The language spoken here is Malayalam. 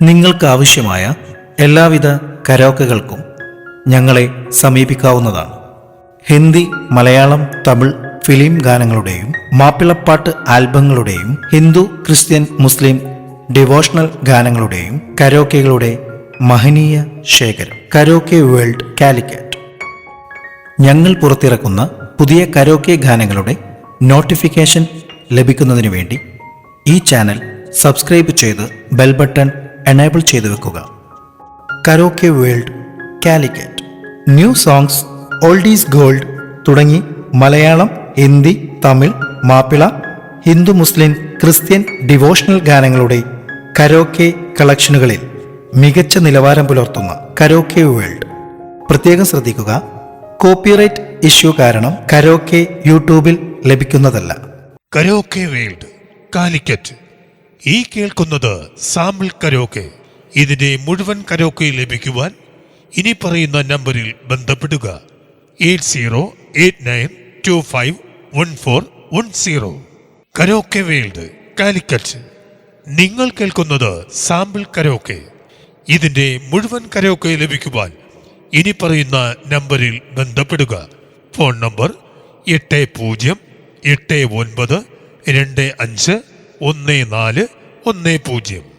നിങ്ങൾക്ക് ആവശ്യമായ എല്ലാവിധ കരോക്കകൾക്കും ഞങ്ങളെ സമീപിക്കാവുന്നതാണ്. ഹിന്ദി, മലയാളം, തമിഴ് ഫിലിം ഗാനങ്ങളുടെയും മാപ്പിളപ്പാട്ട് ആൽബങ്ങളുടെയും ഹിന്ദു, ക്രിസ്ത്യൻ, മുസ്ലിം ഡിവോഷണൽ ഗാനങ്ങളുടെയും കരോക്കകളുടെ മഹനീയ ശേഖരം. Karaoke world Calicut. ഞങ്ങൾ പുറത്തിറക്കുന്ന പുതിയ കരോക്കെ ഗാനങ്ങളുടെ നോട്ടിഫിക്കേഷൻ ലഭിക്കുന്നതിന് വേണ്ടി ഈ ചാനൽ സബ്സ്ക്രൈബ് ചെയ്ത് ബെൽ ബട്ടൺ എനേബിൾ ചെയ്തു വെക്കുക. Karaoke world Calicut. New songs, oldies gold തുടങ്ങി മലയാളം, ഹിന്ദി, തമിഴ്, മാപ്പിള, ഹിന്ദു, മുസ്ലിം, ക്രിസ്ത്യൻ ഡിവോഷണൽ ഗാനങ്ങളുടെ കരോക്കെ കളക്ഷനുകളിൽ മികച്ച നിലവാരം പുലർത്തുന്ന കരോക്കെ വേൾഡ്. പ്രത്യേകം ശ്രദ്ധിക്കുക, കോപ്പിറൈറ്റ് ഇഷ്യൂ കാരണം കരോക്കെ യൂട്യൂബിൽ ലഭിക്കുന്നതല്ല. Karaoke world Calicut. ഈ കേൾക്കുന്നത് സാമ്പിൾ കരോക്കെ. ഇതിന്റെ മുഴുവൻ കരോക്കെ ലഭിക്കുവാൻ ഇനി പറയുന്ന നമ്പറിൽ ബന്ധപ്പെടുക. 8089251410. Karaoke world Calicut. നിങ്ങൾ കേൾക്കുന്നത് സാമ്പിൾ കരോക്കെ. ഇതിന്റെ മുഴുവൻ കരോക്കെ ലഭിക്കുവാൻ ഇനി പറയുന്ന നമ്പറിൽ ബന്ധപ്പെടുക. Phone number 8089251410.